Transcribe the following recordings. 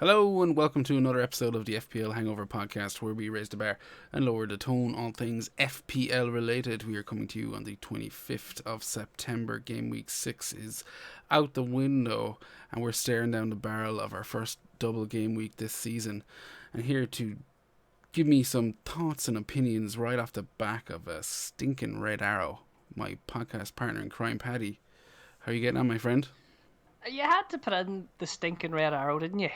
Hello and welcome to another episode of the FPL Hangover podcast, where we raise the bar and lower the tone on things FPL related. We are coming to you on the 25th of September. Game week 6 is out the window and we're staring down the barrel of our first double game week this season. And here to give me some thoughts and opinions right off the back of a stinking red arrow, my podcast partner in crime, Paddy. How are you getting on, my friend? You had to put in the stinking red arrow, didn't you?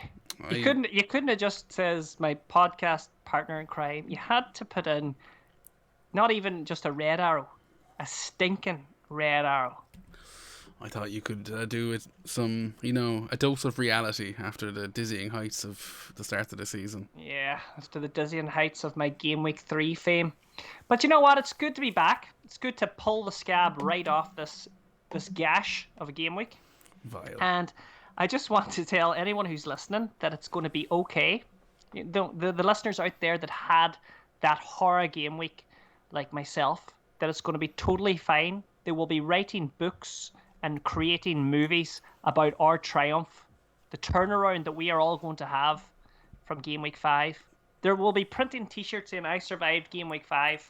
You I couldn't have just says my podcast partner in crime. You had to put in not even just a red arrow, a stinking red arrow. thought you could do it some, a dose of reality after the dizzying heights of the start of the season. Yeah, after the dizzying heights of my game week 3 fame. But you know what? It's good to be back. It's good to pull the scab right off this gash of a game week. Vile. And I just want to tell anyone who's listening that it's going to be okay. The listeners out there that had that horror game week, like myself, that it's going to be totally fine. They will be writing books and creating movies about our triumph, the turnaround that we are all going to have from game week 5. There will be printing t-shirts saying I survived game week 5,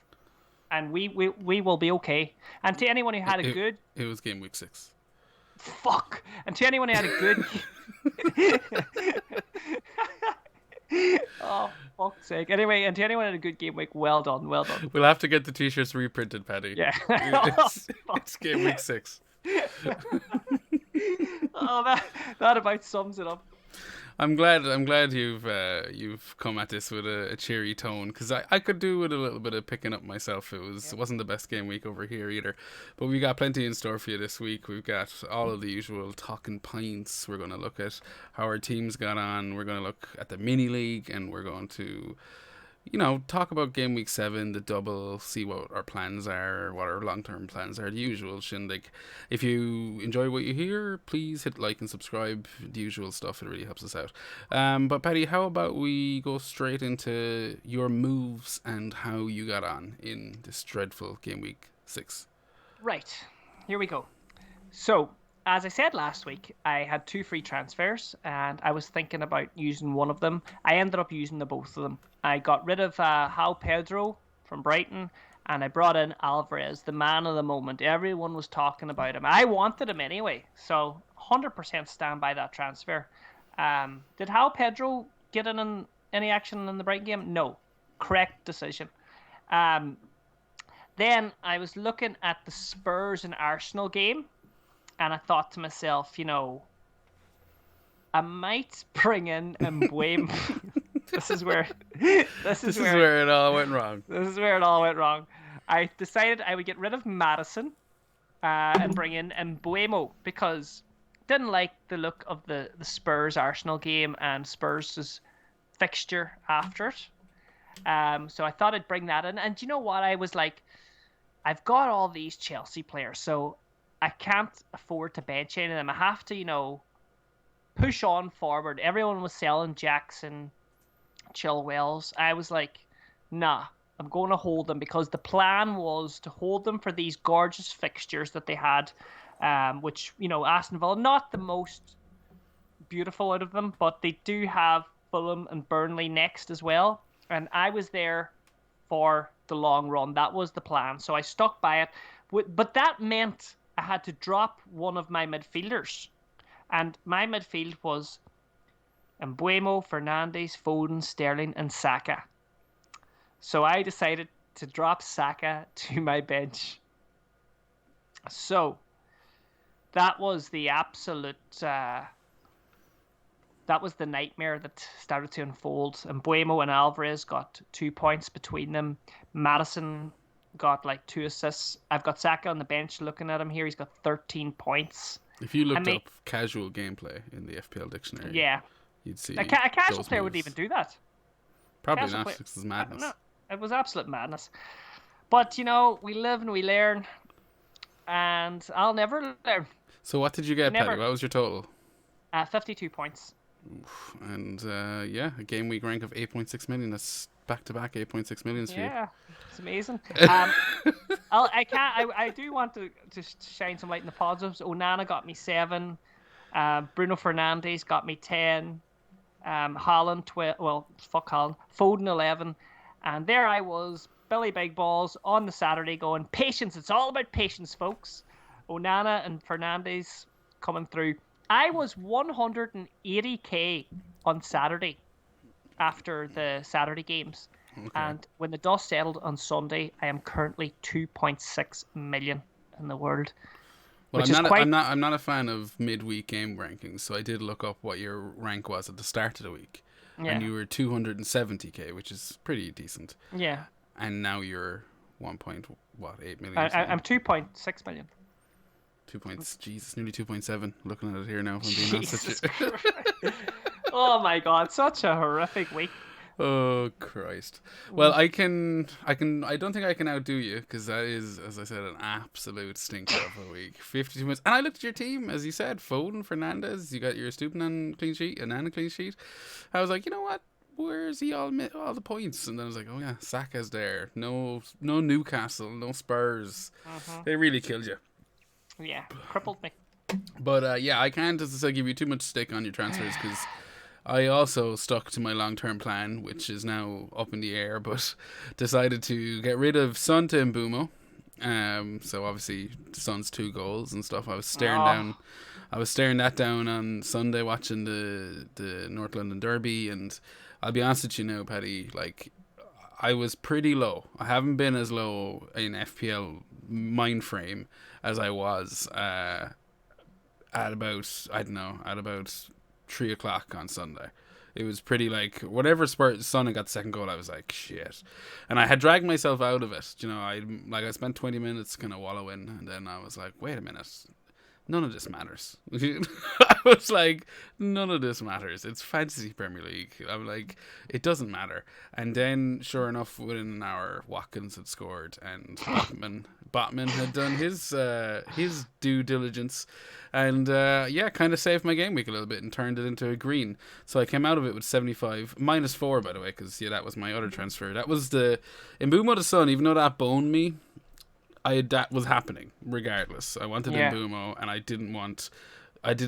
and we will be okay. And to anyone who had It was game week 6. Fuck. And to anyone who had a good... Oh, fuck's sake. Anyway, and to anyone who had a good game week, well done, well done. We'll have to get the t-shirts reprinted, Paddy. Yeah. It's game week 6. Oh, that about sums it up. I'm glad you've come at this with a cheery tone, because I could do with a little bit of picking up myself. It wasn't the best game week over here either, but we got plenty in store for you this week. We've got all of the usual talking pints. We're going to look at how our teams got on. We're going to look at the Mini-League, and we're going to talk about game week 7, the double, see what our plans are, what our long-term plans are, the usual shindig. If you enjoy what you hear, please hit like and subscribe, the usual stuff. It really helps us out. But Paddy, how about we go straight into your moves and how you got on in this dreadful game week 6? Right, here we go. So, as I said last week, I had 2 free transfers, and I was thinking about using one of them. I ended up using the both of them. I got rid of João Pedro from Brighton, and I brought in Alvarez, the man of the moment. Everyone was talking about him. I wanted him anyway, so 100% stand by that transfer. Did João Pedro get in any action in the Brighton game? No. Correct decision. Then I was looking at the Spurs and Arsenal game, and I thought to myself, I might bring in Mbeumo. This is where it all went wrong. This is where it all went wrong. I decided I would get rid of Madison and bring in Mbeumo, because I didn't like the look of the Spurs Arsenal game and Spurs' fixture after it. So I thought I'd bring that in. And do you know what? I was like, I've got all these Chelsea players, so I can't afford to bench any of them. I have to, push on forward. Everyone was selling Jackson, Chilwells. I was like, nah, I'm going to hold them, because the plan was to hold them for these gorgeous fixtures that they had, which, Aston Villa, not the most beautiful out of them, but they do have Fulham and Burnley next as well. And I was there for the long run. That was the plan. So I stuck by it. But that meant I had to drop one of my midfielders. And my midfield was Mbeumo, Fernandes, Foden, Sterling, and Saka. So I decided to drop Saka to my bench. So that was the absolute... that was the nightmare that started to unfold. Mbeumo and Alvarez got 2 points between them. Madison got 2 assists. I've got Saka on the bench looking at him here. He's got 13 points. If you looked up casual gameplay in the FPL dictionary, yeah, you'd see a casual player moves. wouldn't even do that. Probably not, because it's madness. No, it was absolute madness. But, we live and we learn, and I'll never learn. So what did you get, Paddy? What was your total? 52 points. Oof. And, a game week rank of 8.6 million. That's back-to-back 8.6 millions for you. Yeah, it's amazing. I do want to shine some light in the positives. Onana got me 7. Bruno Fernandes got me 10. Haaland 12. Well, fuck Haaland. Foden 11, and there I was, Billy Big Balls on the Saturday, going patience. It's all about patience, folks. Onana and Fernandes coming through. I was 180k on Saturday after the Saturday games. Okay. And when the dust settled on Sunday, I am currently 2.6 million in the world. Well, which is quite... I'm not a fan of midweek game rankings, so I did look up what your rank was at the start of the week. Yeah. And you were 270k, which is pretty decent. Yeah. And now you're 1.8 million. I'm 2.6 million. 2 points, Jesus, nearly 2.7. Looking at it here now, if I'm being Jesus honest. Oh my God, such a horrific week. Oh Christ! Well, I don't think I can outdo you, because that is, as I said, an absolute stinker of a week. 52 minutes, and I looked at your team, as you said, Foden, Fernandes. You got your Stupinan clean sheet, and a clean sheet. I was like, you know what? Where's he all the points? And then I was like, oh yeah, Saka's there. No Newcastle, no Spurs. They really killed you. Yeah, crippled me. But yeah, I can't, as I said, give you too much stake on your transfers, because I also stuck to my long-term plan, which is now up in the air, but decided to get rid of Son to Mbumo. So obviously Son's 2 goals and stuff. I was staring that down on Sunday, watching the North London Derby, and I'll be honest with you now, Paddy, like, I was pretty low. I haven't been as low in FPL mind frame as I was at about 3 o'clock on Sunday. It was pretty like, whatever Son got the second goal, I was like, shit. And I had dragged myself out of it. You know, I spent 20 minutes kind of wallowing, and then I was like, wait a minute. None of this matters. I was like, none of this matters. It's Fantasy Premier League. I'm like, it doesn't matter. And then, sure enough, within an hour, Watkins had scored, and Botman had done his due diligence, and kind of saved my game week a little bit and turned it into a green. So I came out of it with 75, -4, by the way, because that was my other transfer. That was the Mbumo to Son. Even though that boned me, that was happening regardless. I wanted Mbumo, and I didn't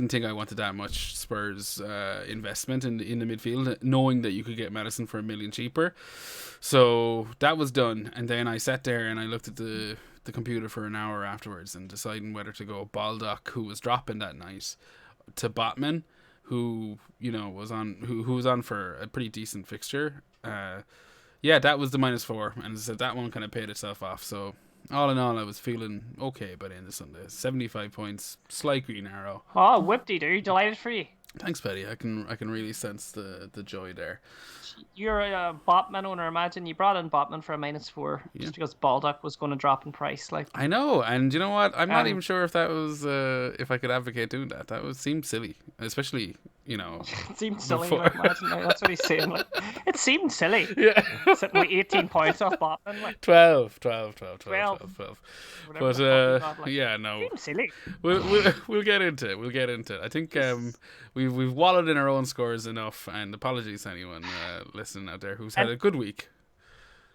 think I wanted that much Spurs investment in the midfield, knowing that you could get Madison for $1 million cheaper. So that was done, and then I sat there and I looked at the computer for an hour afterwards and deciding whether to go Baldock, who was dropping that night, to Botman, who was on for a pretty decent fixture. That was the -4, and as I said, that one kind of paid itself off. So all in all, I was feeling okay by the end of Sunday. 75 points, slight green arrow. Oh, whip-de-doo, delighted for you. Thanks, Paddy. I can really sense the joy there. You're a Botman owner. Imagine you brought in Botman for a -4 just because Baldock was going to drop in price. Like, I know, and you know what? I'm not even sure if that was if I could advocate doing that. That seemed silly, especially it seemed silly. Like, imagine, that's what he's saying. Like, it seemed silly. Yeah, sitting with 18 points off Botman. Like 12. But no. Seems silly. We'll get into it. I think we've wallowed in our own scores enough, and apologies to anyone listening out there who's had a good week.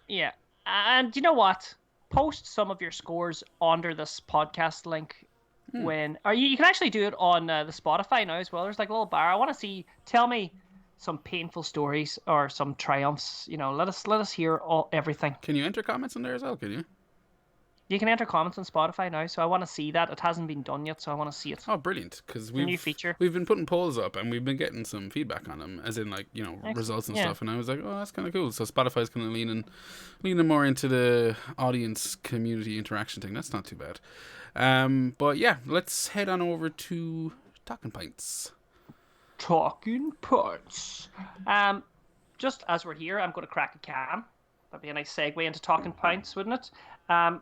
Yeah, and you know what? Post some of your scores under this podcast link. When you can actually do it on the Spotify now as well. There's like a little bar. I want to tell me some painful stories or some triumphs. Let us hear everything. Can you enter comments in there as well? Can you? You can enter comments on Spotify now, so I want to see that. It hasn't been done yet, so I want to see it. Oh, brilliant! Because new feature. We've been putting polls up, and we've been getting some feedback on them, as in results and stuff. And I was like, oh, that's kind of cool. So Spotify's kind of leaning more into the audience community interaction thing. That's not too bad. But yeah, let's head on over to Talking Pints. Talking Pints. Just as we're here, I'm going to crack a can. That'd be a nice segue into Talking Pints, wouldn't it? I'm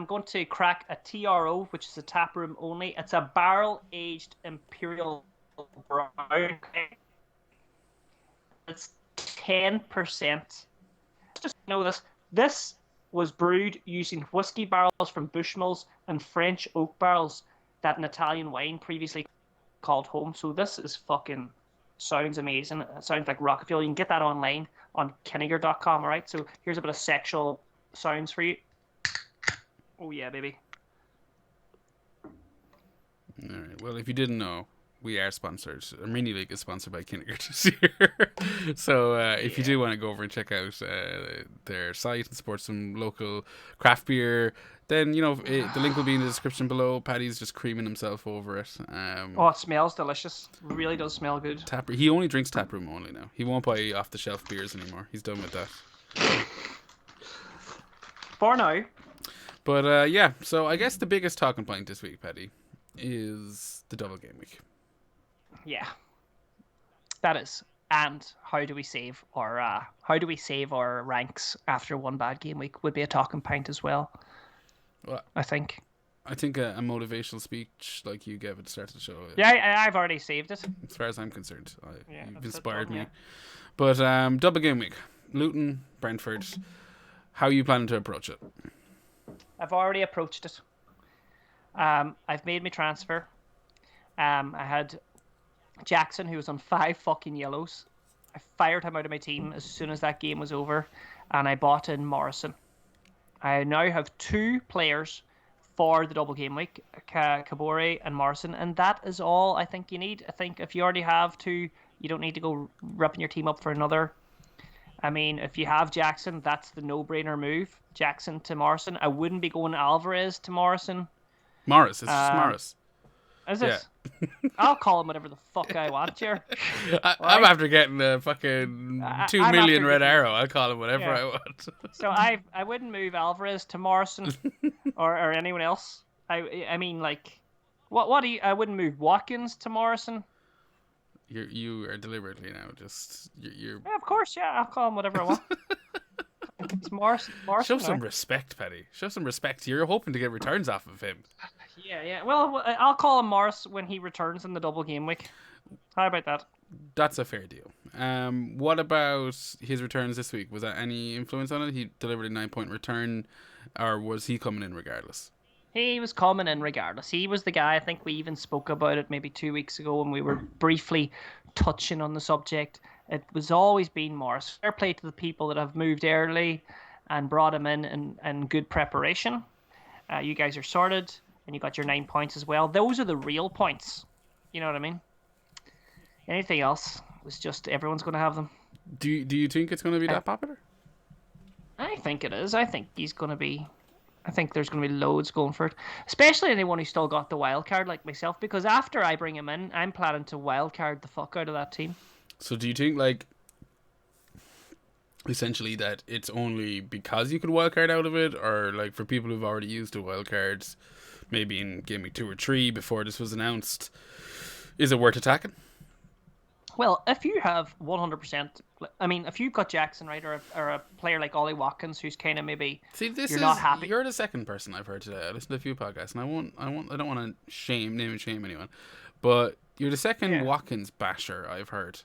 going to crack a TRO, which is a tap room only. It's a barrel-aged Imperial Brown. It's 10%. Just know this. This was brewed using whiskey barrels from Bushmills and French oak barrels that an Italian wine previously called home. So this is sounds amazing. It sounds like rocket fuel. You can get that online on Kinniger.com, all right? So here's a bit of sexual sounds for you. Oh yeah, baby. All right. Well, if you didn't know, we are sponsored. Our Mini-League is sponsored by Kinniger this year. So if you do want to go over and check out their site and support some local craft beer, then, the link will be in the description below. Paddy's just creaming himself over it. Oh, it smells delicious. It really does smell good. He only drinks taproom only now. He won't buy off-the-shelf beers anymore. He's done with that. For now. But yeah, so I guess the biggest talking point this week, Paddy, is the double game week. Yeah, that is. And how do we save our ranks after one bad game week would be a talking point as well. Well, I think a motivational speech like you gave at the start of the show. Yeah, I've already saved it. As far as I'm concerned, you've inspired me. Yeah. But double game week, Luton, Brentford. How are you planning to approach it? I've already approached it. I've made my transfer. I had Jackson, who was on 5 fucking yellows. I fired him out of my team as soon as that game was over, and I bought in Morrison. I now have 2 players for the double game week, Kabore and Morrison, and that is all I think you need. I think if you already have 2, you don't need to go ripping your team up for another. I mean, if you have Jackson, that's the no-brainer move. Jackson to Morrison. I wouldn't be going Alvarez to Morrison. Morris, it's just Morris. Is it? Yeah. I'll call him whatever the fuck I want, Ger. I'm after getting a fucking 2 million red arrow. I'll call him whatever I want. So I wouldn't move Alvarez to Morrison or anyone else. I mean, like, what do you? I wouldn't move Watkins to Morrison. You are deliberately now just you're. Yeah, of course, yeah. I'll call him whatever I want. It's Morrison. Show some respect, Paddy. Show some respect. You're hoping to get returns off of him. Yeah. Well, I'll call him Morris when he returns in the double game week. How about that? That's a fair deal. What about his returns this week? Was that any influence on it? He delivered a 9-point return, or was he coming in regardless? He was coming in regardless. He was the guy, I think we even spoke about it maybe 2 weeks ago when we were briefly touching on the subject. It was always been Morris. Fair play to the people that have moved early and brought him in and good preparation. You guys are sorted, and you got your 9 points as well. Those are the real points. You know what I mean? Anything else was just everyone's going to have them. Do you think it's going to be that popular? I think it is. I think there's going to be loads going for it, especially anyone who still got the wild card like myself, because after I bring him in, I'm planning to wild card the fuck out of that team. So do you think, like, essentially that it's only because you could wildcard out of it, or like for people who've already used the wildcards, maybe in game week 2 or 3 before this was announced, is it worth attacking? Well, if you have 100%, I mean, if you've got Jackson, right, or a player like Ollie Watkins, who's kind of maybe not happy. You're the second person I've heard today. I listened to a few podcasts, and I don't want to name and shame anyone, but you're the second Watkins basher I've heard.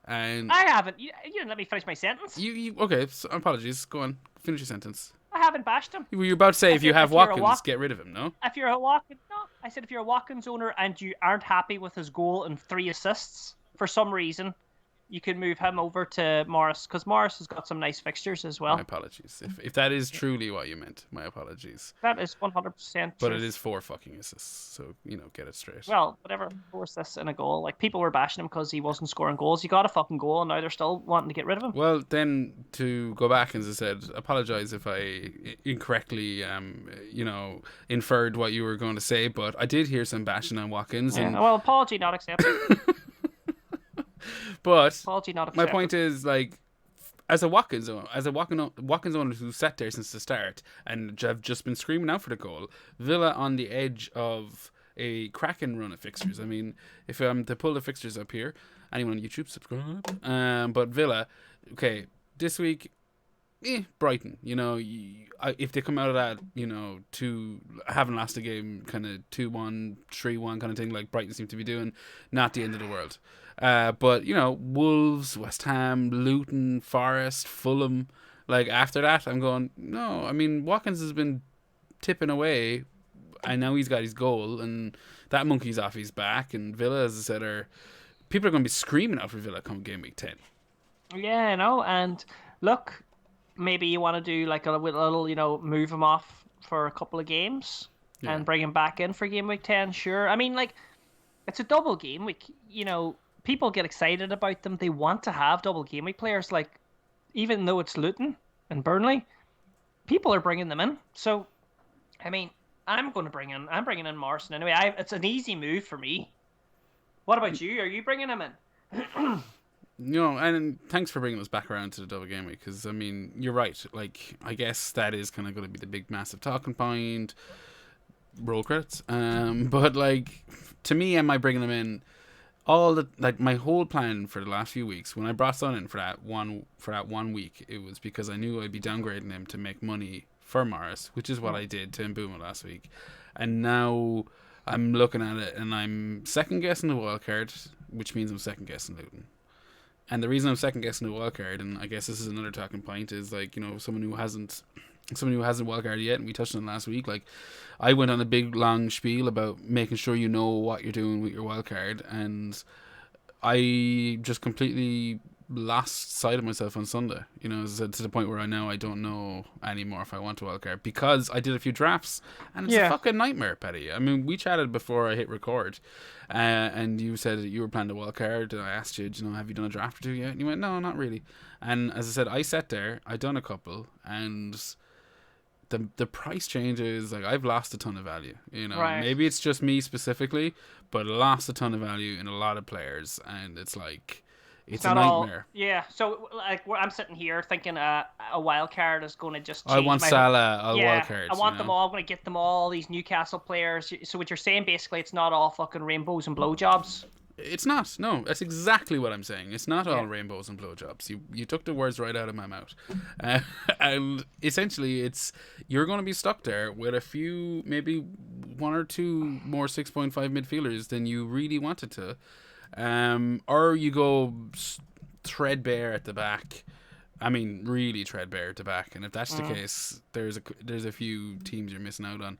And I haven't. You didn't let me finish my sentence. Okay? So apologies. Go on. Finish your sentence. I haven't bashed him. You were about to say if you have Watkins, get rid of him. No. If you're a Watkins, no. I said if you're a Watkins owner and you aren't happy with his goal and 3 assists for some reason, you can move him over to Morris, because Morris has got some nice fixtures as well. My apologies. If that is truly what you meant, my apologies. That is 100%. But it is 4 fucking assists, so get it straight. Well, whatever, 4 assists and a goal. Like, people were bashing him because he wasn't scoring goals. He got a fucking goal, and now they're still wanting to get rid of him. Well, then to go back, as I said, apologise if I incorrectly, inferred what you were going to say, but I did hear some bashing on Watkins. Yeah, well, apology not accepted. But apology not my accepted. point is, like, as a Watkins owner who sat there since the start and have just been screaming out for the goal, Villa on the edge of a cracking run of fixtures. I mean, if I'm to pull the fixtures up here, anyone on YouTube, subscribe. But Villa, okay, this week, Brighton. If they come out of that, haven't lost a game, kind of 2-1, 3-1 kind of thing, like Brighton seem to be doing, not the end of the world. But Wolves, West Ham, Luton, Forest, Fulham, like after that, I'm going, no. I mean, Watkins has been tipping away, and now he's got his goal, and that monkey's off his back. And Villa, as I said, people are going to be screaming out for Villa come game week 10. Yeah, no, and look, maybe you want to do like a little, move him off for a couple of games and bring him back in for game week 10. Sure, I mean, like, it's a double game week. People get excited about them. They want to have double game week players. Like, even though it's Luton and Burnley, people are bringing them in. So, I mean, I'm bringing in Morrison anyway. It's an easy move for me. What about you? Are you bringing him in? And thanks for bringing us back around to the double game week, because I mean, you're right. Like, I guess that is kind of going to be the big, massive talking point. Roll credits. But like, to me, am I bringing them in? My whole plan for the last few weeks, when I brought Son in for that one week, it was because I knew I'd be downgrading him to make money for Morris, which is what I did to Mbuma last week. And now I'm looking at it and I'm second guessing the wild card, which means I'm second guessing Luton. And the reason I'm second guessing the wild card, and I guess this is another talking point, is like, someone who hasn't wildcarded yet, and we touched on it last week. Like, I went on a big long spiel about making sure you know what you're doing with your wildcard, and I just completely lost sight of myself on Sunday. To the point where I don't know anymore if I want to wildcard, because I did a few drafts, and it's a fucking nightmare, Paddy. I mean, we chatted before I hit record, and you said that you were planning a wildcard, and I asked you, have you done a draft or two yet? And you went, no, not really. And as I said, I sat there, I done a couple, and the price changes, like, I've lost a ton of value. Right. Maybe it's just me specifically, but I lost a ton of value in a lot of players, and it's like, it's a nightmare. So like, I'm sitting here thinking a wild card is going to just change. I want Salah, wild cards. I want them all. I'm going to get them all, these Newcastle players. So what you're saying, basically, it's not all fucking rainbows and blowjobs. It's not. No, that's exactly what I'm saying. It's not all rainbows and blowjobs. You took the words right out of my mouth. And essentially, you're going to be stuck there with a few, maybe one or two more 6.5 midfielders than you really wanted to. Or you go threadbare at the back. I mean, really threadbare at the back. And if that's the case, there's a few teams you're missing out on.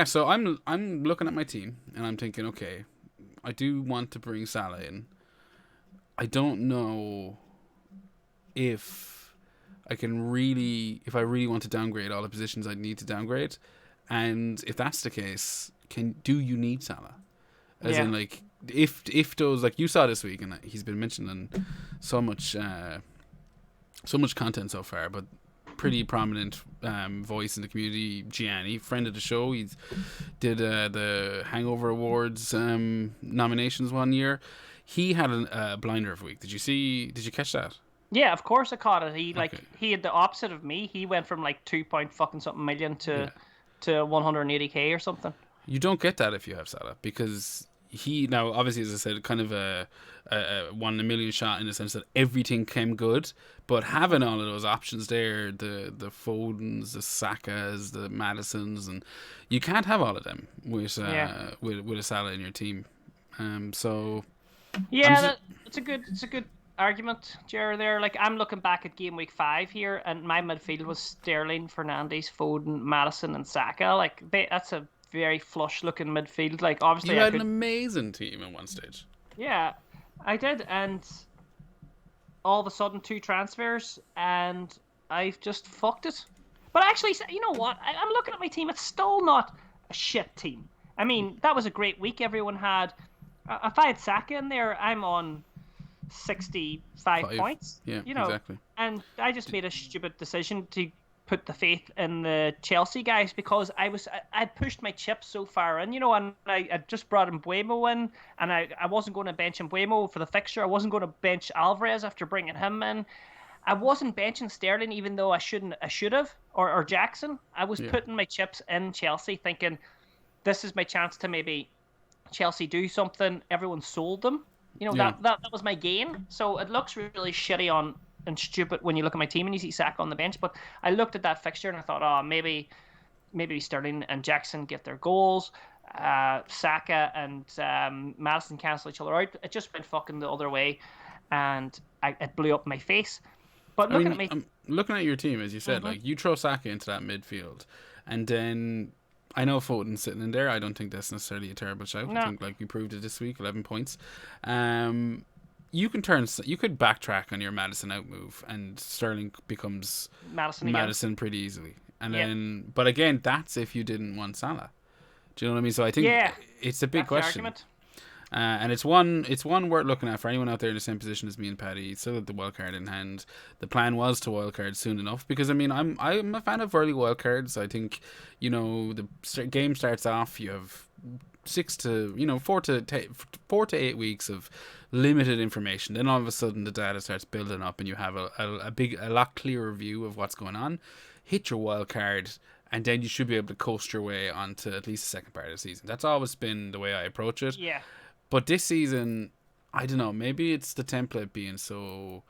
So I'm looking at my team and I'm thinking, okay, I do want to bring Salah in. I don't know if I really want to downgrade all the positions I need to downgrade. And if that's the case, do you need Salah? As in, like, if those, like you saw this week, and he's been mentioned in so much content so far, but pretty prominent voice in the community, Gianni, friend of the show. He did the Hangover Awards nominations one year. He had a blinder of a week. Did you catch that? Yeah, of course I caught it. He had the opposite of me. He went from like 2.something million to 180k or something. You don't get that if you have Salah, because now obviously, as I said, kind of a 1 in a million shot in the sense that everything came good, but having all of those options there, the Fodens, the Sakas, the Madisons, and you can't have all of them with a Salah in your team. It's a good argument, Ger. There, like, I'm looking back at game week 5 here, and my midfield was Sterling, Fernandes, Foden, Madison, and Saka. Like, that's a very flush looking midfield. Like, obviously, you had an amazing team at one stage. Yeah, I did, and all of a sudden 2 transfers, and I've just fucked it. But actually, you know what? I'm looking at my team. It's still not a shit team. I mean, that was a great week. Everyone had. If I had Saka in there, I'm on 65 points. Yeah, exactly. And I just made a stupid decision to put the faith in the Chelsea guys, because I'd pushed my chips so far in, and I just brought Mbeumo in, and I wasn't going to bench Mbeumo for the fixture. I wasn't going to bench Alvarez after bringing him in. I wasn't benching Sterling, even though I should have, or Jackson. I was putting my chips in Chelsea, thinking this is my chance to maybe Chelsea do something. Everyone sold them. That was my gain. So it looks really shitty and stupid when you look at my team and you see Saka on the bench. But I looked at that fixture and I thought, maybe Sterling and Jackson get their goals. Saka and Madison cancel each other out. It just went fucking the other way, and it blew up my face. But I'm looking at your team, as you said, like, you throw Saka into that midfield, and then I know Foden's sitting in there. I don't think that's necessarily a terrible shout. No. I think, like we proved it this week, 11 points. You could backtrack on your Madison out move, and Sterling becomes Madison pretty easily. And then, but again, that's if you didn't want Salah. Do you know what I mean? So I think it's a big question. And it's one worth looking at for anyone out there in the same position as me and Paddy. Still got the wildcard in hand. The plan was to wildcard soon enough because I mean I'm a fan of early wildcards. I think the game starts off. You have 4 to 8 weeks of limited information. Then all of a sudden the data starts building up, and you have a lot clearer view of what's going on. Hit your wildcard, and then you should be able to coast your way onto at least the second part of the season. That's always been the way I approach it. Yeah. But this season, I don't know, maybe it's the template being so...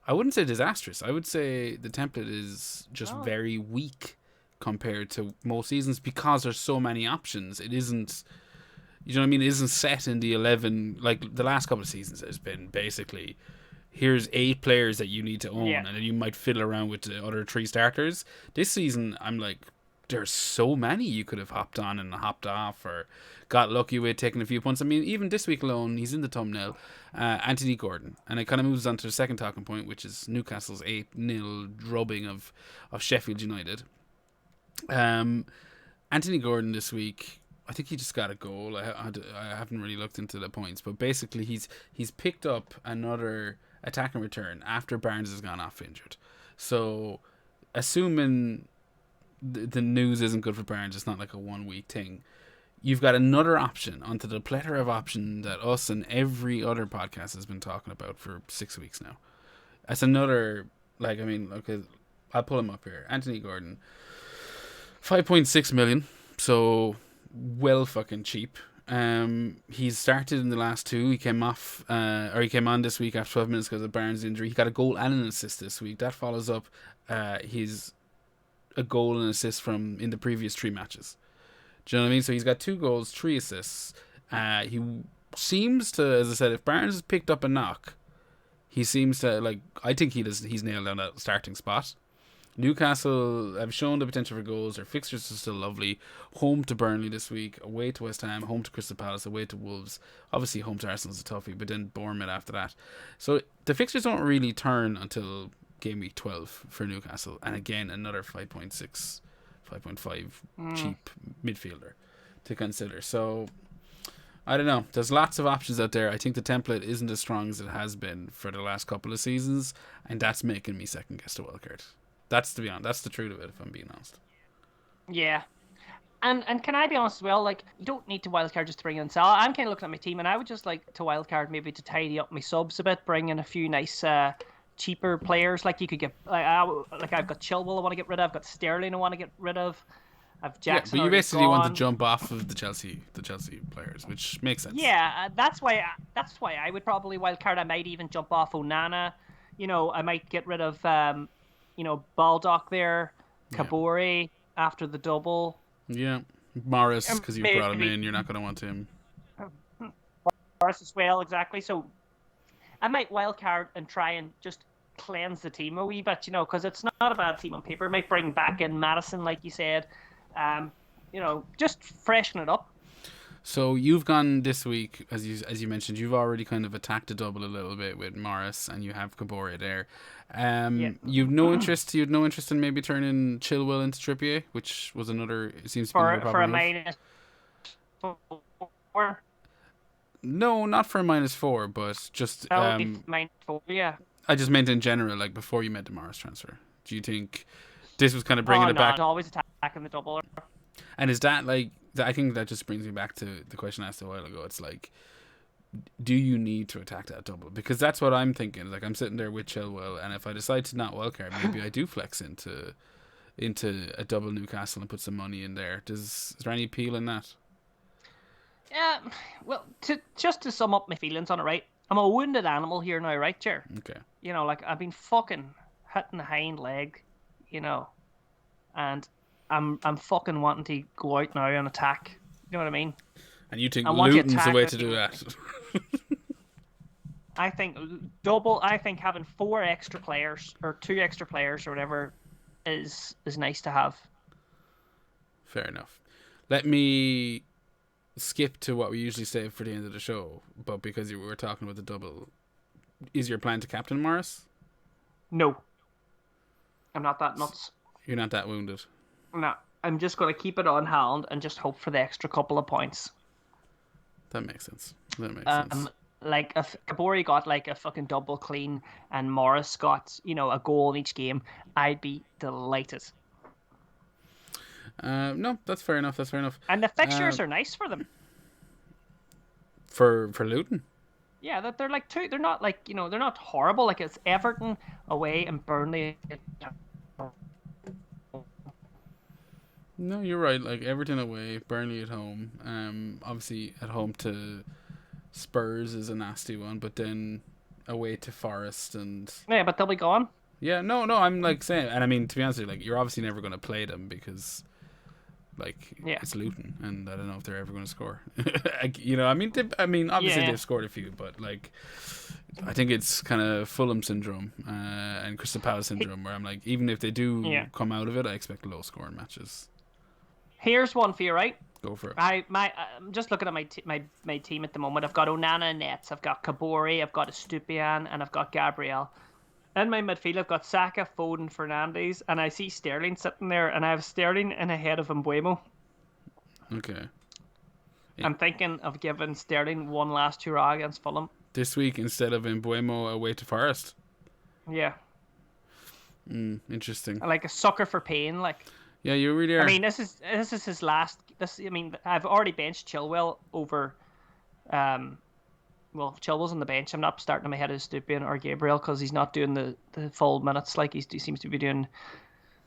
I wouldn't say disastrous. I would say the template is just very weak compared to most seasons because there's so many options. It isn't... You know what I mean? It isn't set in the 11... Like, the last couple of seasons has been basically... Here's 8 players that you need to own, and then you might fiddle around with the other 3 starters. This season, I'm like... There's so many you could have hopped on and hopped off or got lucky with taking a few points. I mean, even this week alone, he's in the thumbnail, Anthony Gordon. And it kind of moves on to the second talking point, which is Newcastle's 8-0 drubbing of Sheffield United. Anthony Gordon this week, I think he just got a goal. I haven't really looked into the points, but basically he's picked up another attack and return after Barnes has gone off injured. So, assuming... the news isn't good for Barnes, it's not like a 1 week thing. You've got another option onto the plethora of options that us and every other podcast has been talking about for 6 weeks now. That's another, like, I mean, okay, I'll pull him up here. Anthony Gordon, 5.6 million, so well fucking cheap. He's started in the last 2. He came off, or he came on this week after 12 minutes because of Barnes' injury. He got a goal and an assist this week. That follows up his a goal and assist from in the previous 3 matches. Do you know what I mean? So he's got 2 goals, 3 assists. He seems to, as I said, if Barnes has picked up a knock, he seems to, like, I think he's nailed down that starting spot. Newcastle have shown the potential for goals. Their fixtures are still lovely. Home to Burnley this week, away to West Ham, home to Crystal Palace, away to Wolves. Obviously home to Arsenal is a toughie, but then Bournemouth after that. So the fixtures don't really turn until game week 12 for Newcastle, and again another 5.6 5.5 cheap midfielder to consider. So I don't know, there's lots of options out there. I think the template isn't as strong as it has been for the last couple of seasons, and that's making me second guess the wildcard. That's, to be honest, that's the truth of it, if I'm being honest. Yeah. And can I be honest as well, like, you don't need to wildcard just to bring in Salah. I'm kind of looking at my team, and I would just like to wildcard maybe to tidy up my subs a bit, bring in a few nice cheaper players. Like, you could get, like I've got Chilwell I want to get rid of, I've got Sterling I want to get rid of, I've Jackson. Yeah, but you basically gone. want to jump off of the Chelsea players, which makes sense. Yeah, that's why I would probably wildcard. I might even jump off Onana. You know, I might get rid of Baldock there, Kabore after the double. Yeah, Morris, because you brought him in, you're not going to want him. Morris as well, exactly. So I might wildcard and try and just cleanse the team a wee bit, because it's not a bad team on paper. I might bring back in Madison, like you said. Just freshen it up. So you've gone this week, as you mentioned, you've already kind of attacked the double a little bit with Morris, and you have Kabore there. You've no interest in maybe turning Chilwell into Trippier, which was another. It seems to be another problem. For a -4. No, not for a -4, but just -4. Yeah. I just meant in general, like before you made the Morris transfer. Do you think this was kind of bringing it back? Always attacking the double. And is that like? I think that just brings me back to the question I asked a while ago. It's like, do you need to attack that double? Because that's what I'm thinking. Like, I'm sitting there with Chilwell, and if I decide to not wildcard, maybe I do flex into a double Newcastle and put some money in there. Is there any appeal in that? Yeah, well, to sum up my feelings on it, right? I'm a wounded animal here now, right, Ger? Okay. Like, I've been fucking hitting the hind leg, and I'm fucking wanting to go out now and attack. You know what I mean? And you think Luton's the way to do that? I think having 4 extra players or 2 extra players or whatever is nice to have. Fair enough. Let me skip to what we usually save for the end of the show, but because we were talking about the double, is your plan to captain Morris? No. I'm not that nuts. You're not that wounded? No. I'm just going to keep it on hand and just hope for the extra couple of points. That makes sense. That makes sense. Like if Kabori got like a fucking double clean and Morris got, a goal in each game, I'd be delighted. No, that's fair enough. That's fair enough. And the fixtures are nice for them. For Luton. Yeah, that they're like they're not like, they're not horrible. Like it's Everton away and Burnley. No, you're right. Like Everton away, Burnley at home. Obviously at home to Spurs is a nasty one, but then away to Forest and Yeah, but they'll be gone. yeah, no, I'm like saying, and I mean to be honest, like you're obviously never going to play them because it's Luton, and I don't know if they're ever going to score. I mean, obviously they've scored a few, but like I think it's kind of Fulham syndrome and Crystal Palace syndrome, where I'm like, even if they do come out of it, I expect low scoring matches. Here's one for you, right? Go for it. I'm just looking at my team at the moment. I've got Onana in nets, I've got Kabori, I've got Estupiñán, and I've got Gabriel. In my midfield, I've got Saka, Foden, Fernandes, and I see Sterling sitting there, and I have Sterling in ahead of Mbeumo. Okay. I'm thinking of giving Sterling one last hurrah against Fulham this week instead of Mbeumo away to Forest. Yeah. Interesting. Like a sucker for pain, like. Yeah, you really are. I mean, this is his last. I've already benched Chilwell over. Well, Chilwell's on the bench. I'm not starting him ahead of Estupiñán or Gabriel because he's not doing the full minutes. Like he seems to be doing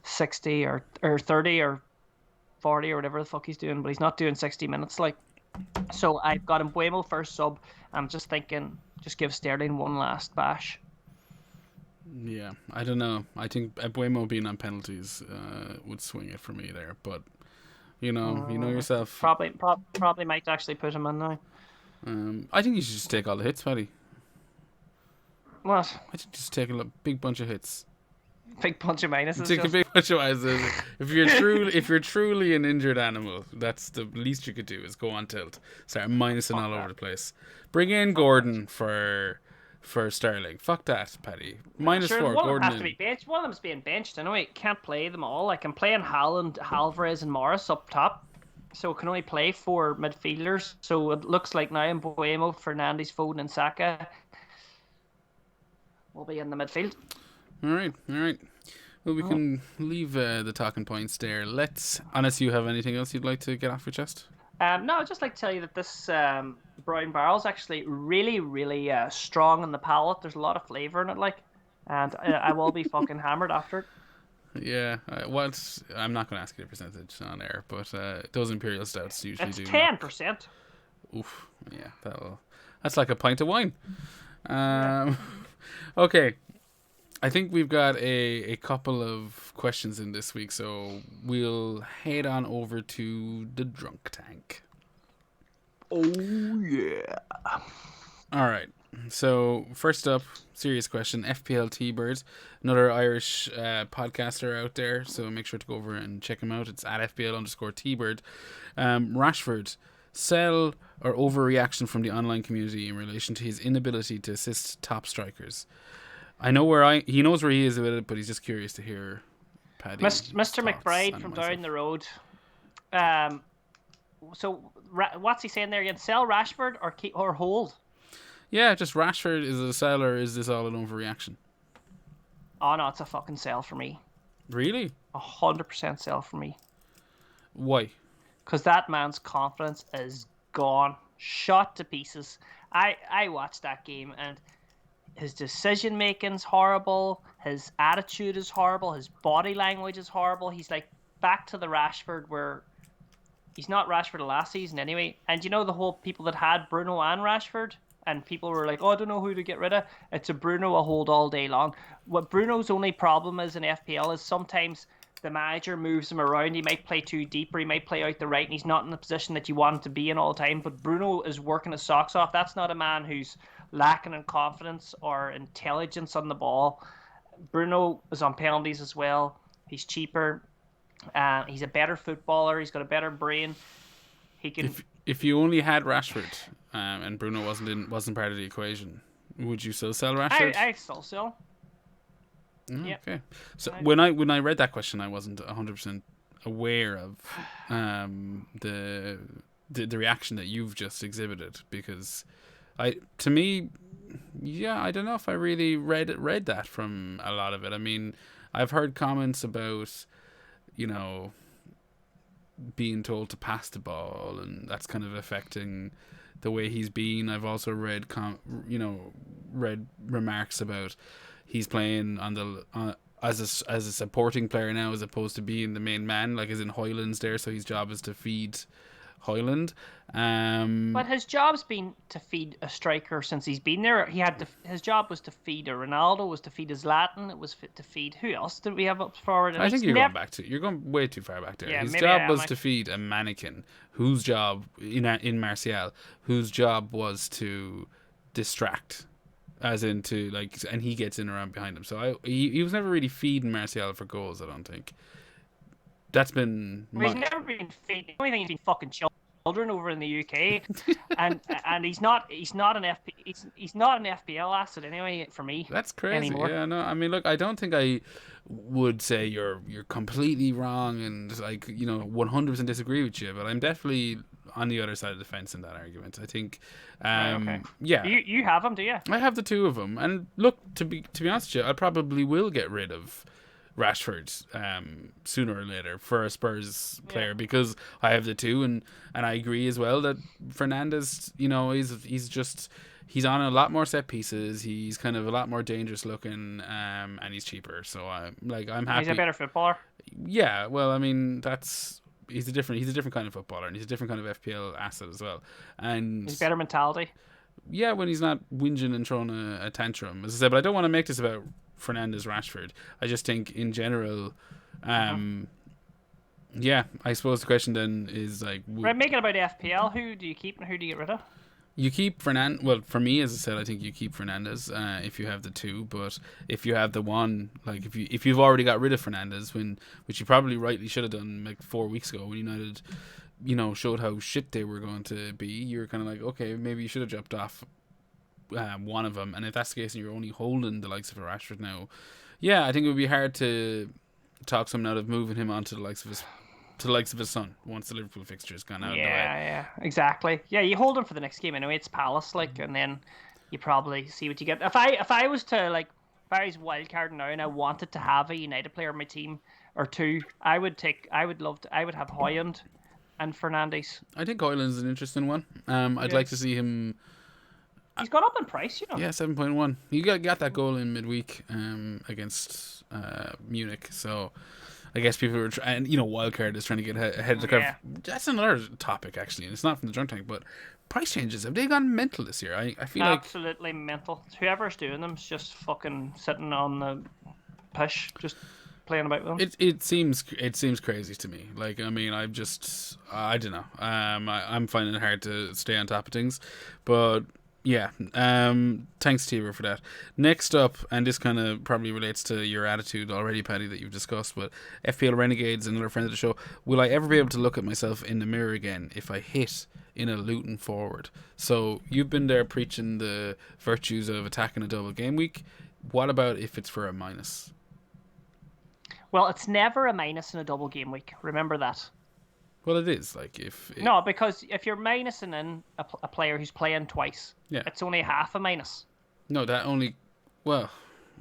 60 or 30 or 40 or whatever the fuck he's doing, but he's not doing 60 minutes. Like, so I've got Mbeumo first sub. I'm just thinking, just give Sterling one last bash. Yeah, I don't know. I think Mbeumo being on penalties would swing it for me there, but you know yourself. Probably might actually put him in now. I think you should just take all the hits, Paddy. What? I think just take a big bunch of hits. Big bunch of minuses. Take a big bunch of minuses. If you're truly an injured animal, that's the least you could do is go on tilt. Start minusing all over the place. Bring in Gordon for Sterling. Fuck that, Paddy. -4. One Gordon has to be benched. One of them's being benched anyway. Can't play them all. Like I'm playing Haaland, Alvarez, and Morris up top. So can only play 4 midfielders. So it looks like now Mbeumo, Fernandes, Foden, and Saka will be in the midfield. All right. Well, we can leave the talking points there. Unless you have anything else you'd like to get off your chest. No, I'd just like to tell you that this brown barrel is actually really, really strong in the palate. There's a lot of flavour in it, and I will be fucking hammered after it. Yeah, I'm not going to ask you the percentage on air, but those Imperial Stouts usually do. It's 10%. Oof, yeah, that's like a pint of wine. Okay, I think we've got a couple of questions in this week, so we'll head on over to the drunk tank. Oh yeah! All right. So first up, serious question. FPL T-Bird, another Irish podcaster out there. So make sure to go over and check him out. It's at FPL_T-Bird. Rashford, sell or overreaction from the online community in relation to his inability to assist top strikers. I know he knows where he is with it, but he's just curious to hear Paddy. Mr. McBride from down the road. So what's he saying there again? Sell Rashford or keep or hold? Yeah, just Rashford is a sell, or is this all an overreaction? Oh no, it's a fucking sell for me. Really? 100% sell for me. Why? Because that man's confidence is gone, shot to pieces. I watched that game and his decision making's horrible. His attitude is horrible. His body language is horrible. He's like back to the Rashford where he's not Rashford of last season anyway. And you know the whole people that had Bruno and Rashford. And people were like, oh, I don't know who to get rid of. It's a Bruno a hold all day long. What Bruno's only problem is in FPL is sometimes the manager moves him around. He might play too deep or he might play out the right and he's not in the position that you want him to be in all the time. But Bruno is working his socks off. That's not a man who's lacking in confidence or intelligence on the ball. Bruno is on penalties as well. He's cheaper. He's a better footballer. He's got a better brain. He can... If you only had Rashford and Bruno wasn't part of the equation, would you still sell Rashford? I still sell. Yeah. Okay. So when I read that question, I wasn't 100% aware of the the reaction that you've just exhibited, because to me, yeah, I don't know if I really read that from a lot of it. I mean, I've heard comments about, you know, being told to pass the ball, and that's kind of affecting the way he's been. I've also read read remarks about he's playing on the as a supporting player now, as opposed to being the main man, like as in Hoyland's there, so his job is to feed Hoyland. But his job's been to feed a striker since he's been there. His job was to feed a Ronaldo, was to feed a Zlatan. It was to feed, who else did we have up forward? And I think you're going way too far back there. Yeah, his maybe job was to feed a mannequin whose job in Martial, whose job was to distract, as in to and he gets in around behind him. So he was never really feeding Martial for goals, I don't think. That's been he's never been feeding. The only thing he's been fucking children over in the UK, and he's not an FPL asset anyway for me. That's crazy. Anymore. Yeah, no, I mean, look, I don't think I would say you're completely wrong and 100% disagree with you, but I'm definitely on the other side of the fence in that argument. I think, okay. Yeah. You have them, do you? I have the two of them, and look, to be honest with you, I probably will get rid of Rashford sooner or later for a Spurs player, because I have the two, and I agree as well that Fernandes, he's on a lot more set pieces, he's kind of a lot more dangerous looking, and he's cheaper, so I'm happy. He's a better footballer. Yeah, well, I mean, he's a different kind of footballer, and he's a different kind of FPL asset as well, and he's better mentality. Yeah, when he's not whinging and throwing a tantrum, as I said. But I don't want to make this about Fernandes, Rashford. I just think in general, yeah, I suppose the question then is right, make it about FPL. Who do you keep and who do you get rid of? You keep Fernandes. Well, for me, as I said, I think you keep Fernandes if you have the two. But if you have the one, if you've already got rid of Fernandes, which you probably rightly should have done 4 weeks ago when United, showed how shit they were going to be, you're kind of okay, maybe you should have dropped off one of them. And if that's the case, and you're only holding the likes of a Rashford now, yeah, I think it would be hard to talk someone out of moving him on to the likes of his son once the Liverpool fixture's gone out. Yeah, exactly. Yeah, you hold him for the next game anyway. It's Palace, and then you probably see what you get. If I was to if I was wild card now and I wanted to have a United player on my team or two, I would have Højlund and Fernandes. I think Højlund's an interesting one. I'd like to see him. He's gone up in price, Yeah, 7.1. He got that goal in midweek against Munich. So I guess people were and wildcard is trying to get ahead of the curve. That's another topic actually, and it's not from the drunk tank, but price changes, have they gone mental this year? I feel absolutely mental. Whoever's doing them is just fucking sitting on the push, just playing about with them. It seems crazy to me. I don't know. I'm finding it hard to stay on top of things, but yeah. Thanks, Tiber, for that. Next up, and this kind of probably relates to your attitude already, Paddy, that you've discussed, but FPL Renegades, another friend of the show. Will I ever be able to look at myself in the mirror again if I hit in a Luton forward? So you've been there preaching the virtues of attacking a double game week. What about if it's for a minus? Well, it's never a minus in a double game week. Remember that. Well, it is. No, because if you're minusing in a player who's playing twice, it's only half a minus. No, that only... Well,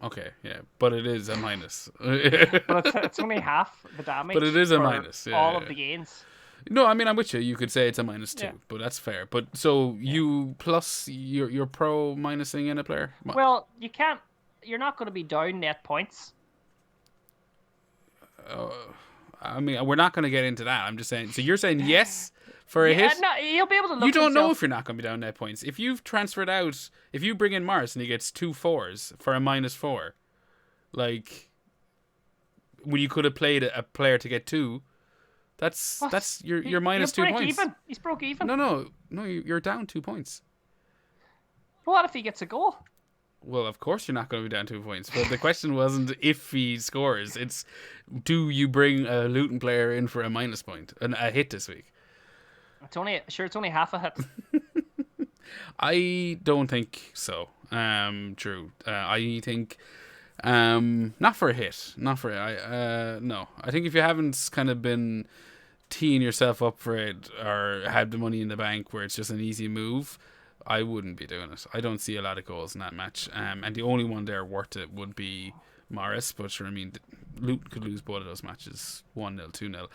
okay, yeah, but it is a minus. But it's only half the damage. But it is a minus. Yeah, all of the gains. No, I mean, I'm with you. You could say it's a minus too, but that's fair. But so you plus you're pro minusing in a player? Well, you can't... You're not going to be down net points. I mean, we're not going to get into that. I'm just saying. So you're saying yes for a hit? No, you'll be able to look. You don't know if you're not going to be down net points. If you've transferred out, if you bring in Mars and he gets 2 4s for a -4, when you could have played a player to get 2, that's you're minus 2 points. Even. He's broke even. No, you're down 2 points. What if he gets a goal? Well, of course you're not going to be down 2 points. But the question wasn't if he scores. It's, do you bring a Luton player in for a minus point, a hit this week? It's only half a hit. I don't think so. True. I think not for a hit. Not for no. I think if you haven't kind of been teeing yourself up for it or have the money in the bank where it's just an easy move, I wouldn't be doing it. I don't see a lot of goals in that match. And the only one there worth it would be Morris. But sure, I mean, Luton could lose both of those matches 1-0, 2-0.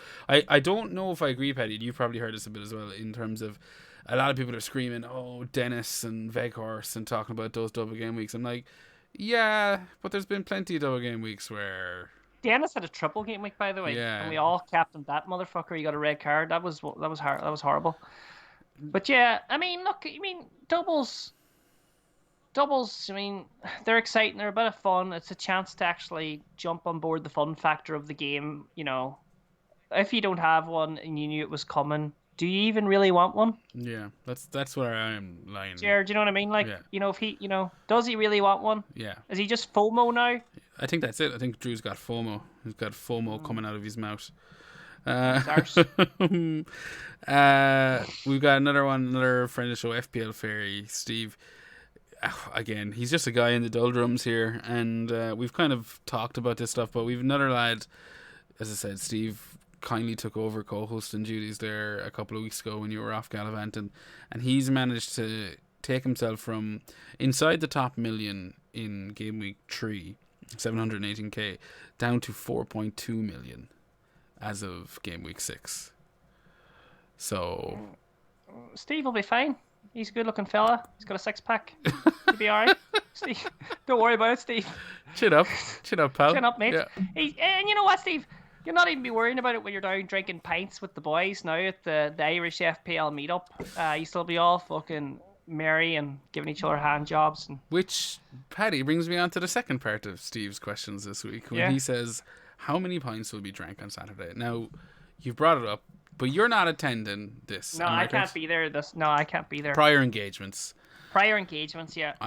I don't know if I agree, Paddy. You've probably heard this a bit as well in terms of a lot of people are screaming, oh, Dennis and Veghorst and talking about those double game weeks. I'm like, yeah, but there's been plenty of double game weeks where... Dennis had a triple game week, by the way, and we all captained that motherfucker. He got a red card. That was hard. That was horrible. But yeah, I mean, look, doubles. I mean, they're exciting. They're a bit of fun. It's a chance to actually jump on board the fun factor of the game. You know, if you don't have one and you knew it was coming, do you even really want one? Yeah, that's where I'm lying. Jared, do you know what I mean? Like, if he, does he really want one? Yeah. Is he just FOMO now? I think that's it. I think Drew's got FOMO. He's got FOMO coming out of his mouth. We've got another friend of the show, FPL Fairy, Steve. Again, he's just a guy in the doldrums here, and we've kind of talked about this stuff, but we've another lad, as I said, Steve kindly took over co-hosting duties there a couple of weeks ago when you were off gallivanting, and he's managed to take himself from inside the top million in game week 3, 718k, down to 4.2 million as of game week 6. So Steve will be fine. He's a good looking fella. He's got a 6-pack. He'll be alright. Steve, don't worry about it, Steve. Chin up, pal. Chin up, mate. Yeah. And you know what, Steve? You'll not even be worrying about it when you're down drinking pints with the boys now at the Irish FPL Meetup. You still be all fucking merry and giving each other hand jobs. Which, Paddy, brings me on to the second part of Steve's questions this week when he says, how many pints will be drank on Saturday? Now, you've brought it up, but you're not attending this. No, I can't be there. I can't be there. Prior engagements,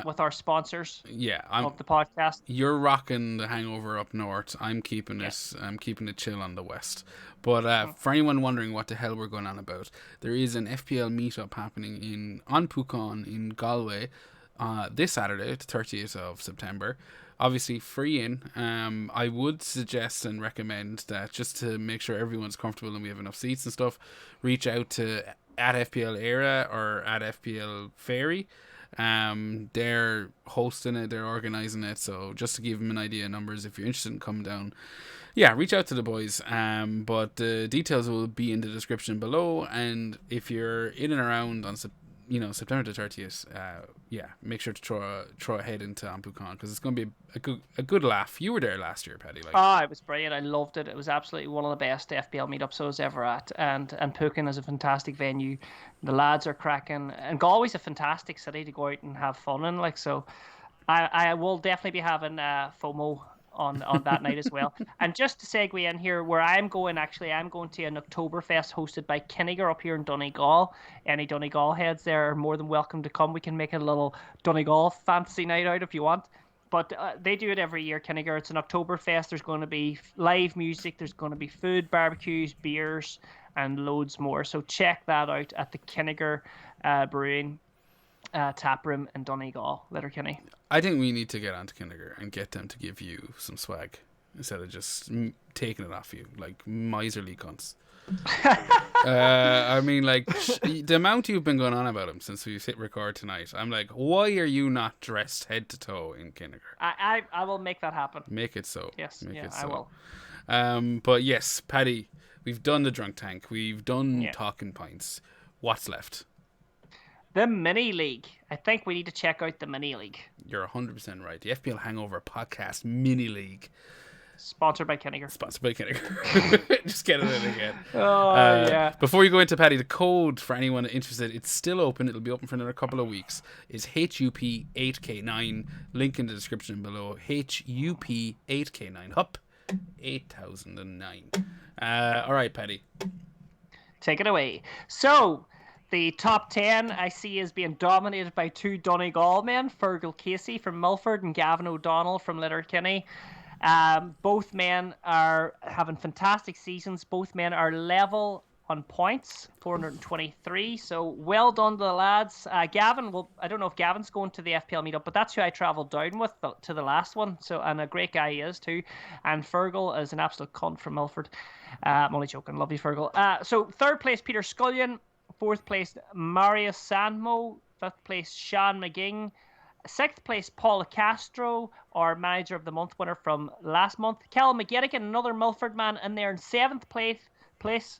with our sponsors. Yeah, of the podcast. You're rocking the Hangover up north. I'm keeping it. I'm keeping it chill on the west. But for anyone wondering what the hell we're going on about, there is an FPL meetup happening in An Pucan in Galway this Saturday, the 30th of September. Obviously free in. I would suggest and recommend that just to make sure everyone's comfortable and we have enough seats and stuff, reach out to at FPL Era or at FPL Fairy. They're hosting it, they're organising it, so just to give them an idea of numbers, if you're interested in coming down, reach out to the boys. But the details will be in the description below, and if you're in and around on September the 30th, make sure to throw a head into An Pucan, because it's going to be a good laugh. You were there last year, Paddy. It was brilliant. I loved it. It was absolutely one of the best FPL meetups I was ever at, and Pucan is a fantastic venue. The lads are cracking, and Galway's a fantastic city to go out and have fun in. So I will definitely be having FOMO on that night as well. And just to segue in here, where I'm going to an Oktoberfest hosted by Kinniger up here in Donegal. Any Donegal heads there are more than welcome to come. We can make a little Donegal fantasy night out if you want. But they do it every year, Kinniger. It's an Oktoberfest. There's going to be live music. There's going to be food, barbecues, beers, and loads more. So check that out at the Kinniger Brewing tap room in Donegal, Letterkenny. I think we need to get onto Kinniger and get them to give you some swag instead of just taking it off you like miserly cunts. I mean, like, the amount you've been going on about him since we hit record tonight, I'm like, why are you not dressed head to toe in Kinniger? I will make that happen. Make it so. Yes, I will. But yes, Paddy, we've done the drunk tank. We've done talking pints. What's left? The Mini-League. I think we need to check out the Mini-League. You're 100% right. The FPL Hangover podcast Mini-League. Sponsored by Kinniger. Just get it in again. Yeah. Before you go into Paddy, the code for anyone interested, it's still open. It'll be open for another couple of weeks. Is HUP8K9. Link in the description below. HUP8K9. Hup 8009. All right, Paddy. Take it away. So, the top 10 I see is being dominated by two Donegal men, Fergal Casey from Milford and Gavin O'Donnell from Letterkenny. Both men are having fantastic seasons. Both men are level on points, 423. So well done to the lads. Gavin, I don't know if Gavin's going to the FPL meetup, but that's who I travelled down with to the last one. So, and a great guy he is too. And Fergal is an absolute cunt from Milford. I'm only joking. Love you, Fergal. So third place, Peter Scullion. Fourth place, Marius Sandmo. Fifth place, Sean McGing. Sixth place, Paul Castro, our Manager of the Month winner from last month. Cal McGettigan, another Milford man, in there in seventh place.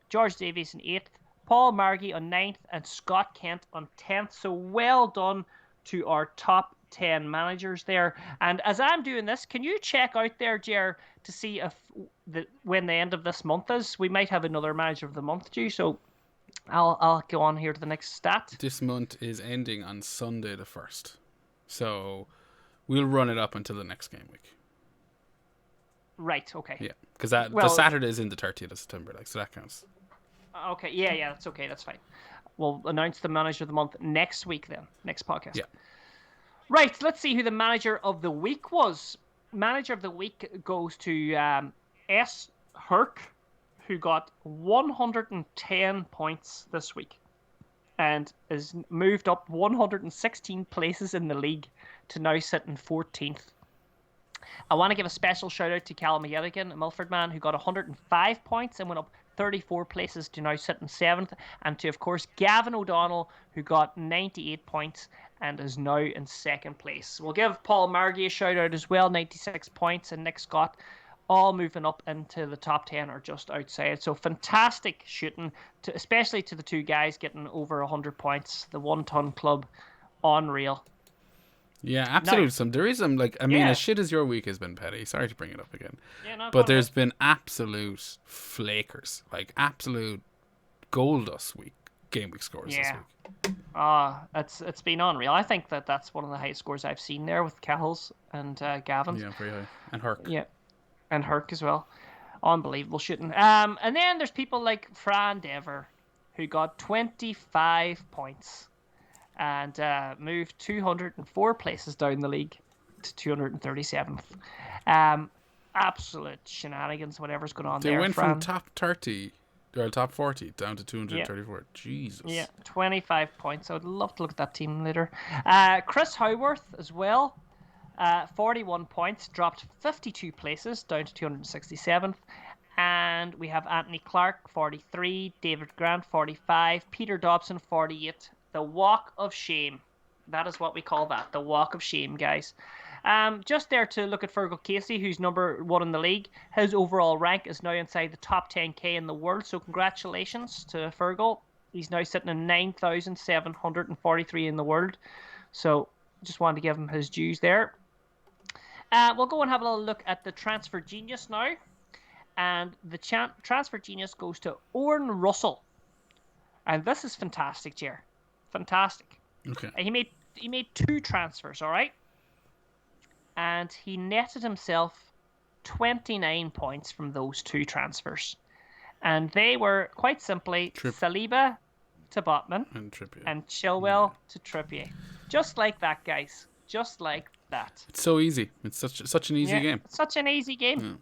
George Davies in eighth. Paul Margie on ninth, and Scott Kent on 10th. So well done to our top 10 managers there. And as I'm doing this, can you check out there, Ger, to see if when the end of this month is? We might have another Manager of the Month due, so I'll go on here to the next stat. This month is ending on Sunday the 1st. So we'll run it up until the next game week. Right, okay. Yeah, because the Saturday is in the 30th of September, so that counts. Okay, yeah, that's okay, that's fine. We'll announce the Manager of the Month next week then, next podcast. Yeah. Right, let's see who the Manager of the Week was. Manager of the Week goes to S. Herc, who got 110 points this week and is moved up 116 places in the league to now sit in 14th. I want to give a special shout out to Cal McGettigan, a Milford man, who got 105 points and went up 34 places to now sit in 7th. And to, of course, Gavin O'Donnell, who got 98 points and is now in 2nd place. We'll give Paul Margie a shout out as well, 96 points, and Nick Scott, all moving up into the top 10 or just outside. So fantastic shooting, especially to the two guys getting over 100 points. The 1 Ton Club, unreal. Yeah, absolute. There is some, as shit as your week has been, Paddy. Sorry to bring it up again. But there's been absolute flakers, absolute gold dust game week scores this week. It's been unreal. I think that's one of the highest scores I've seen there with Cahill's and Gavin's. Yeah, very high. And Herc. Yeah. And Herc as well. Unbelievable shooting. And then there's people like Fran Dever, who got 25 points and moved 204 places down the league to 237th. Absolute shenanigans, whatever's going on there. They went from top 30, or top 40, down to 234. Yeah. Jesus. Yeah, 25 points. I would love to look at that team later. Chris Howarth as well. 41 points, dropped 52 places down to 267th. And we have Anthony Clark, 43, David Grant, 45, Peter Dobson, 48. The Walk of Shame. That is what we call that, the Walk of Shame, guys. Just there to look at Fergal Casey, who's number 1 in the league. His overall rank is now inside the top 10k in the world, so congratulations to Fergal. He's now sitting in 9,743 in the world. So just wanted to give him his dues there. We'll go and have a little look at the Transfer Genius now. And the Transfer Genius goes to Owen Russell. And this is fantastic, Ger. Fantastic. Okay. He made 2 transfers, all right? And he netted himself 29 points from those 2 transfers. And they were, quite simply, Saliba to Botman and Chilwell to Trippier. Just like that, guys. Just like that. It's so easy. It's such an easy game. Such an easy game.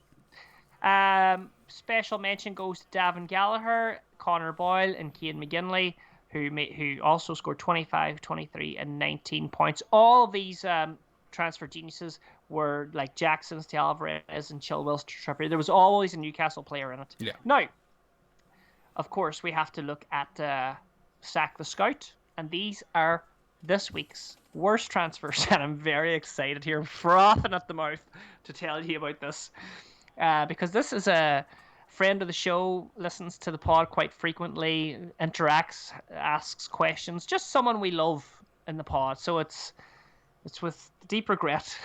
Yeah. Special mention goes to Davin Gallagher, Connor Boyle, and Cian McGinley, who also scored 25, 23, and 19 points. All of these transfer geniuses were like Jackson's to Alvarez and Chilwell's to Trippier. There was always a Newcastle player in it. Yeah. Now, of course, we have to look at Sack the Scout, and these are this week's worst transfers, and I'm very excited here. I'm frothing at the mouth to tell you about this, because this is a friend of the show, listens to the pod quite frequently, interacts, asks questions, just someone we love in the pod. So it's with deep regret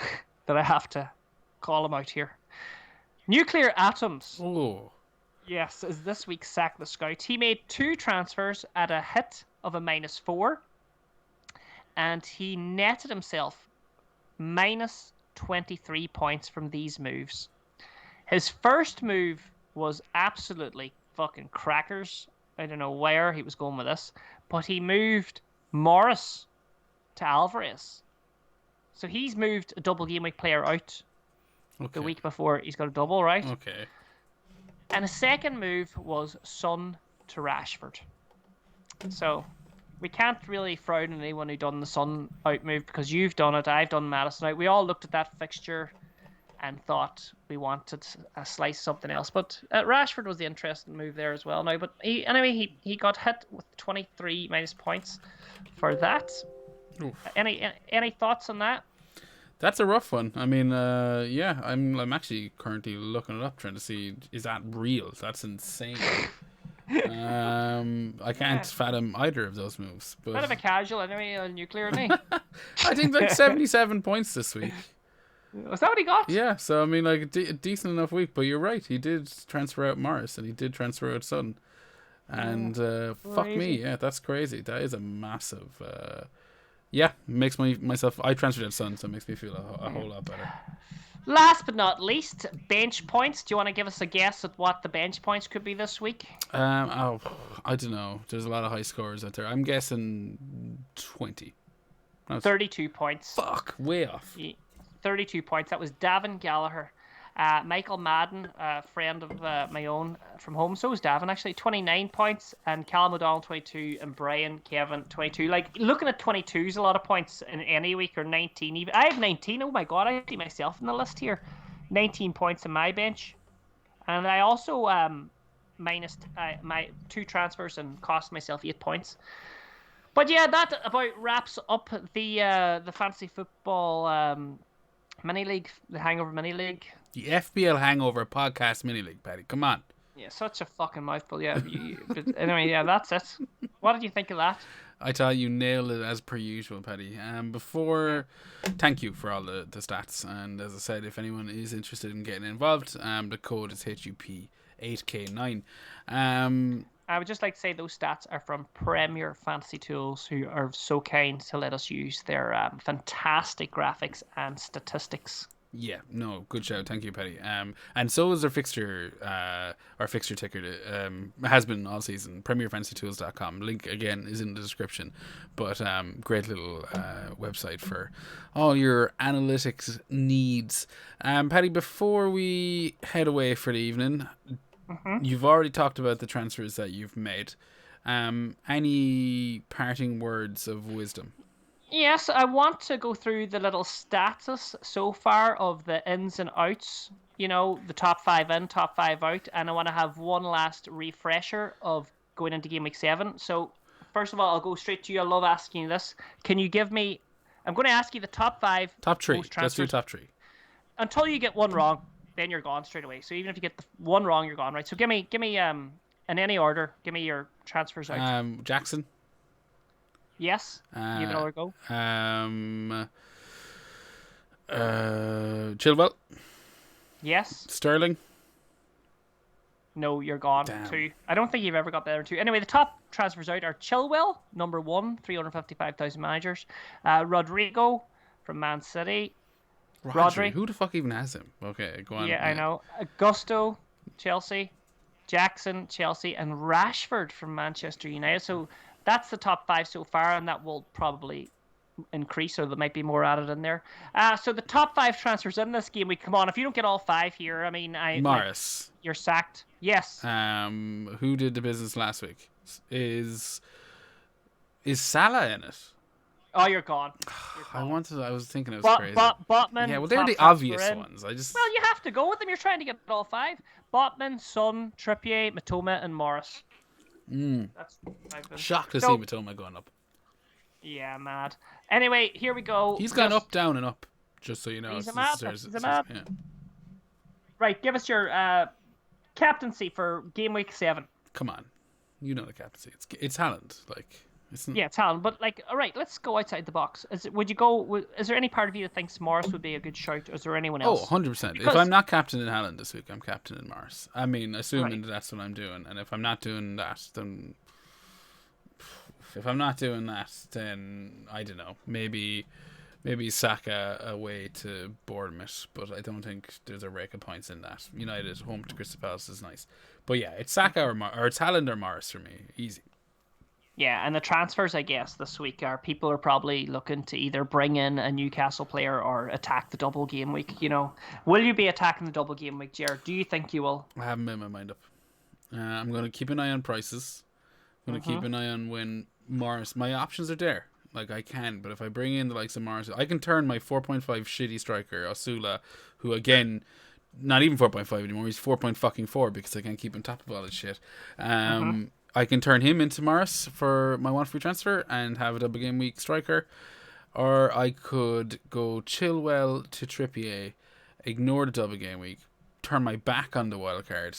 that I have to call him out here. Nuclear Atoms. Oh. Yes, is this week's Sack the Scout. He made 2 transfers at a hit of a -4. And he netted himself minus 23 points from these moves. His first move was absolutely fucking crackers. I don't know where he was going with this, but he moved Morris to Alvarez. So he's moved a double game week player out the week before. He's got a double, right? Okay. And his second move was Son to Rashford. So we can't really frown on anyone who done the Son out move because you've done it, I've done Madison out. We all looked at that fixture and thought we wanted a slice of something else. But Rashford was the interesting move there as well now. But he got hit with 23 minus points for that. Oof. Any thoughts on that? That's a rough one. I mean, yeah, I'm actually currently looking it up, trying to see, is that real? That's insane. I can't fathom either of those moves. But bit of a casual anyway on nuclear, isn't he? I think like 77 points this week. Was that what he got? Yeah, so I mean, like a decent enough week. But you're right, he did transfer out Morris and he did transfer out Son. And fuck me, yeah, that's crazy. That is a massive. Yeah, makes myself. I transferred out Son, so it makes me feel a whole lot better. Last but not least, bench points. Do you want to give us a guess at what the bench points could be this week? I don't know. There's a lot of high scores out there. I'm guessing 20. 32 points. Fuck, way off. 32 points. That was Davin Gallagher. Michael Madden, a friend of my own from home. So was Davin, actually. 29 points. And Callum O'Donnell, 22. And Brian Kevin, 22. Like, looking at 22 is a lot of points in any week, or 19 even. I have 19. Oh my god, I see myself in the list here. 19 points in my bench. And I also minus my 2 transfers and cost myself 8 points. But yeah, that about wraps up the fantasy football mini-league, the Hangover mini-league. The FPL Hangover podcast mini-league, Paddy. Come on. Yeah, such a fucking mouthful. Yeah, but anyway, yeah, that's it. What did you think of that? I thought you nailed it as per usual, Paddy. Thank you for all the stats. And as I said, if anyone is interested in getting involved, the code is HUP8K9. I would just like to say those stats are from Premier Fantasy Tools, who are so kind to let us use their fantastic graphics and statistics. Yeah, no, good shout. Thank you, Paddy. And so is our fixture ticker. Has been all season. PremierFantasyTools.com. Link again is in the description. But great little website for all your analytics needs. Paddy, before we head away for the evening, you've already talked about the transfers that you've made. Any parting words of wisdom? Yes, I want to go through the little status so far of the ins and outs, you know, the top 5 in, top 5 out, and I want to have one last refresher of going into Game Week 7. So, first of all, I'll go straight to you. I love asking you this. Can you give me... I'm going to ask you the top 5... Top 3. Let's do top 3. Until you get one wrong, then you're gone straight away. So even if you get the one wrong, you're gone, right? So give me in any order, give me your transfers out. Jackson. Yes. Give it another go. Chilwell. Yes. Sterling. No, you're gone. Damn. 2. I don't think you've ever got the other 2. Anyway, the top transfers out are Chilwell, number 1, 355,000 managers. Rodrigo from Man City. Rodri. Who the fuck even has him? Okay, go on. Yeah, I know. Gusto, Chelsea. Jackson, Chelsea. And Rashford from Manchester United. So that's the top 5 so far, and that will probably increase, or there might be more added in there. So the top 5 transfers in this game, come on, if you don't get all 5 here, I mean... Morris. You're sacked. Yes. Who did the business last week? Is Salah in it? Oh, you're gone. I was thinking it was crazy. Botman. Yeah, well, they're the obvious ones. Well, you have to go with them. You're trying to get all 5. Botman, Son, Trippier, Matoma, and Morris. That's shocked to see Matoma going up. Yeah, mad. Anyway, here we go. He's gone up, down, and up. Just so you know. He's a mad. Yeah. Right, give us your captaincy for Game Week 7. Come on, you know the captaincy. It's Haaland. Yeah, it's Haaland. But all right, let's go outside the box. Is there any part of you that thinks Morris would be a good shout? Or is there anyone else? Oh, 100%. If I'm not captaining Haaland this week, I'm captaining Morris. I mean, assuming that's what I'm doing. And if I'm not doing that, then I don't know. Maybe Saka away to Bournemouth, but I don't think there's a rake of points in that. United home to Crystal Palace is nice. But yeah, it's Saka or it's Haaland or Morris for me. Easy. Yeah, and the transfers, I guess, this week are people are probably looking to either bring in a Newcastle player or attack the double game week. You know, will you be attacking the double game week, Ger? Do you think you will? I haven't made my mind up. I'm going to keep an eye on prices. I'm going to keep an eye on when Morris. My options are there. Like, I can, but if I bring in the likes of Morris, I can turn my 4.5 shitty striker, Osula, who, again, not even 4.5 anymore. He's 4.4 because I can't keep on top of all this shit. I can turn him into Morris for my one free transfer and have a double game week striker. Or I could go Chilwell to Trippier, ignore the double game week, turn my back on the wild card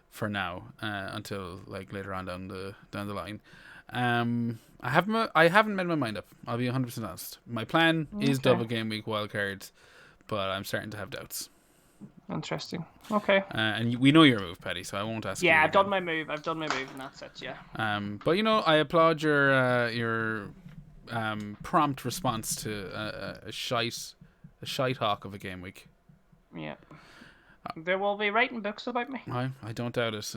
for now until like later on down the line. I haven't made my mind up. I'll be 100% honest. My plan is double game week wild card, but I'm starting to have doubts. Interesting. Okay. And we know your move, Paddy, so I won't ask you. Yeah, I've again. done my move, and that's it. Yeah. But you know, I applaud your prompt response to a shite hawk of a game week. Yeah. They will be writing books about me. I don't doubt it.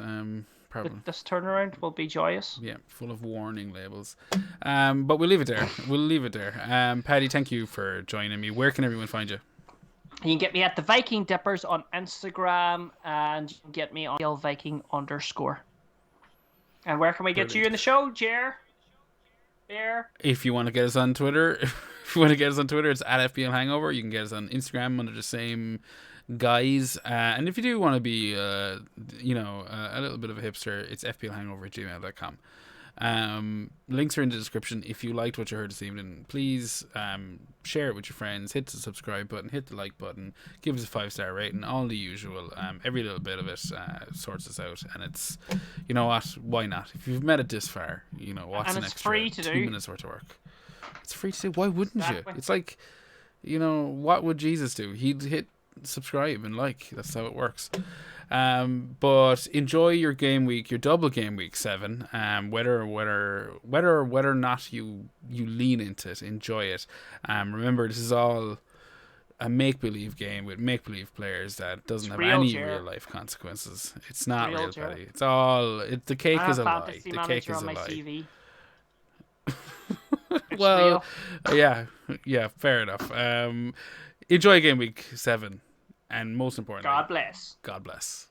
Probably. This turnaround will be joyous. Yeah, full of warning labels. But we'll leave it there. Paddy, thank you for joining me. Where can everyone find you? You can get me at the Viking Dippers on Instagram, and you can get me on Viking_. And where can we get you in the show, Ger? There. If you want to get us on Twitter, it's at FPL Hangover. You can get us on Instagram under the same guys. And if you do want to be, a little bit of a hipster, it's fplhangover@gmail.com. Links are in the description. If you liked what you heard this evening, please share it with your friends, hit the subscribe button, hit the like button, give us a 5-star rating, all the usual. Every little bit of it sorts us out, and it's, you know what, why not? If you've made it this far, you know, what's an extra free to 2 do. minutes worth of work? It's free to do. Why wouldn't Exactly. you? It's like, you know, what would Jesus do? He'd hit subscribe and like. That's how it works. But enjoy your game week, your double game week 7. Whether or not you lean into it, enjoy it. Remember, this is all a make-believe game with make-believe players that doesn't have any real-life consequences. It's not real, Paddy. It's all... the cake is a lie. The cake is a lie. Well, yeah, fair enough. Enjoy game week 7. And most importantly... God bless. God bless.